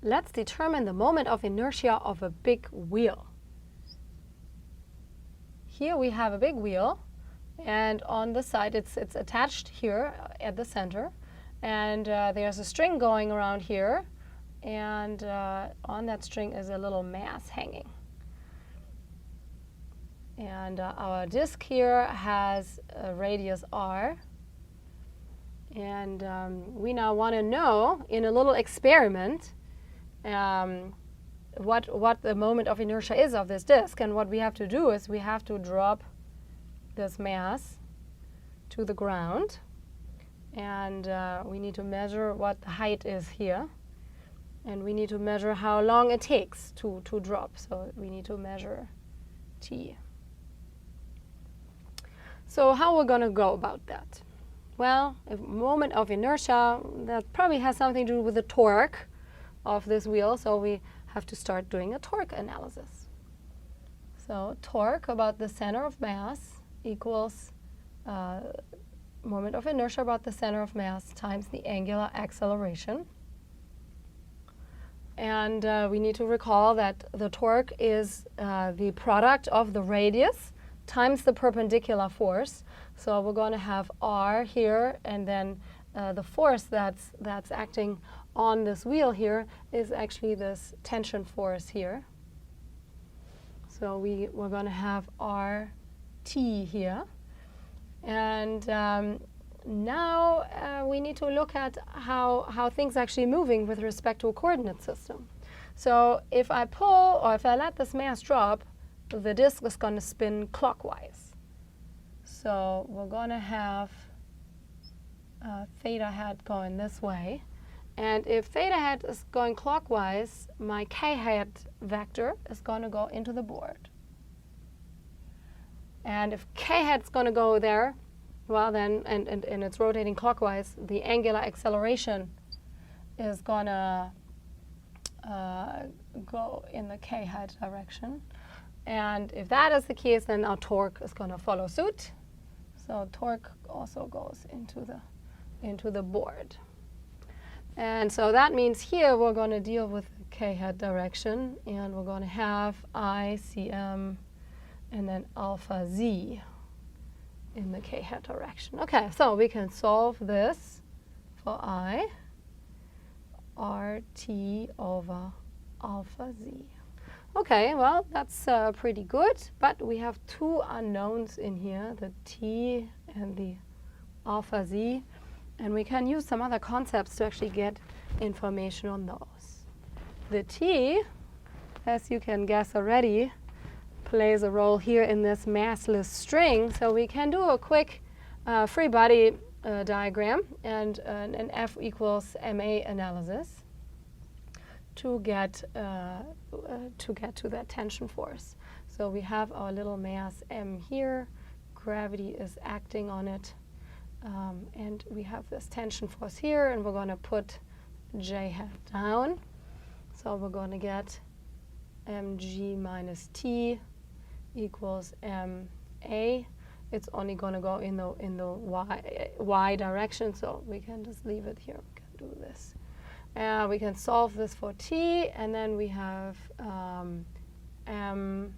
let's determine the moment of inertia of a big wheel. Here we have a big wheel, and on the side it's attached here at the center, and there's a string going around here, and on that string is a little mass hanging. And our disk here has a radius r, and we now want to know in a little experiment what the moment of inertia is of this disk. And what we have to do is we have to drop this mass to the ground, and we need to measure what the height is here, and we need to measure how long it takes to drop. So we need to measure t. So how we're going to go about that? Well, a moment of inertia, that probably has something to do with the torque of this wheel, so we have to start doing a torque analysis. So torque about the center of mass equals moment of inertia about the center of mass times the angular acceleration. And we need to recall that the torque is the product of the radius times the perpendicular force. So we're going to have r here, and then the force that's acting on this wheel here is actually this tension force here. So we're going to have RT here. And now we need to look at how things are actually moving with respect to a coordinate system. So if I pull, or if I let this mass drop, the disk is going to spin clockwise. So we're going to have theta hat going this way. And if theta hat is going clockwise, my k hat vector is going to go into the board. And if k hat is going to go there, well then, and it's rotating clockwise, the angular acceleration is going to go in the k hat direction. And if that is the case, then our torque is going to follow suit. So torque also goes into the board. And so that means here we're going to deal with the k hat direction, and we're going to have I, Cm, and then alpha z in the k hat direction. Okay, so we can solve this for I, RT over alpha z. Okay, well, that's pretty good, but we have two unknowns in here, the t and the alpha z, and we can use some other concepts to actually get information on those. The t, as you can guess already, plays a role here in this massless string, so we can do a quick free body diagram and an F equals ma analysis to get to that tension force. So we have our little mass m here, gravity is acting on it, and we have this tension force here, and we're going to put j hat down. So we're going to get mg minus t equals ma. It's only going to go in the y direction, so we can just leave it here. We can do this. We can solve this for t, and then we have m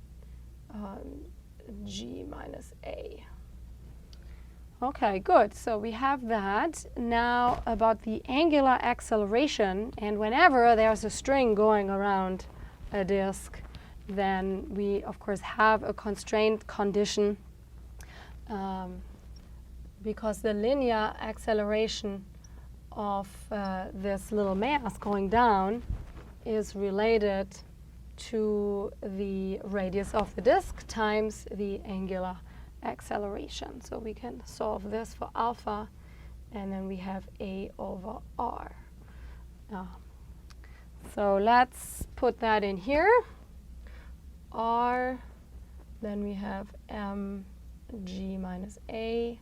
g minus a. Okay, good. So we have that. Now about the angular acceleration, and whenever there's a string going around a disk, then we, of course, have a constraint condition because the linear acceleration of this little mass going down is related to the radius of the disk times the angular acceleration. So we can solve this for alpha, and then we have a over r. So let's put that in here. R, then we have mg minus a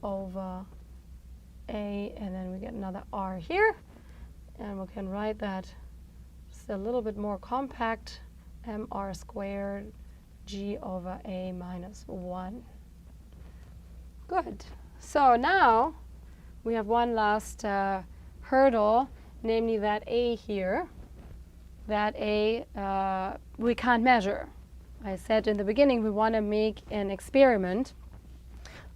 over a, and then we get another r here, and we can write that just a little bit more compact, mr squared g over a minus 1. Good. So now we have one last hurdle, namely that a here that we can't measure. I said in the beginning we want to make an experiment.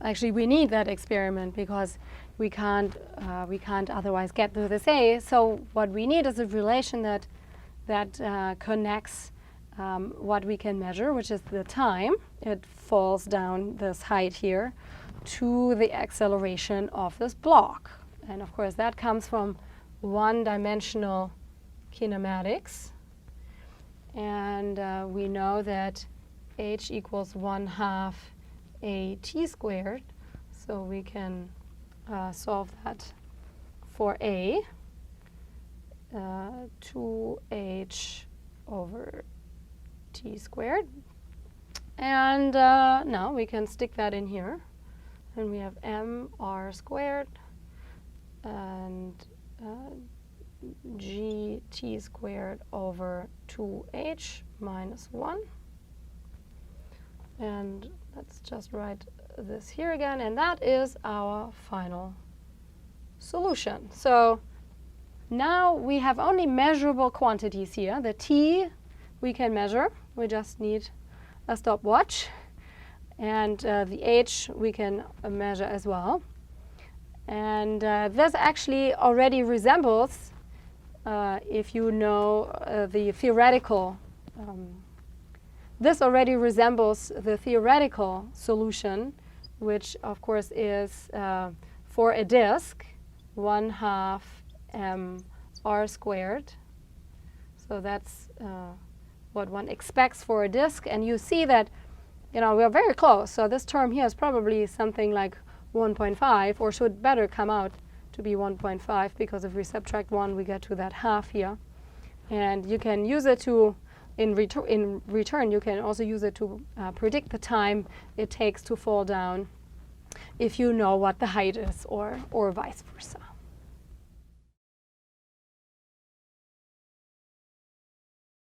Actually, we need that experiment because we can't otherwise get to this A. So what we need is a relation that connects what we can measure, which is the time it falls down this height here, to the acceleration of this block. And of course, that comes from one-dimensional kinematics. And we know that h equals 1/2 at squared. So we can solve that for a. 2h over t squared. And now we can stick that in here. And we have mr squared and gt squared over 2h minus 1. And let's just write this here again. And that is our final solution. So now we have only measurable quantities here. The t we can measure. We just need a stopwatch. And the h we can measure as well. And this actually already resembles, if you know the theoretical, this already resembles the theoretical solution, which of course is for a disk, 1/2 mr squared. So that's what one expects for a disk. And you see that, you know, we're very close. So this term here is probably something like 1.5, or should better come out to be 1.5, because if we subtract 1, we get to that half here. And you can use it to, in return, you can also use it to predict the time it takes to fall down if you know what the height is, or vice versa.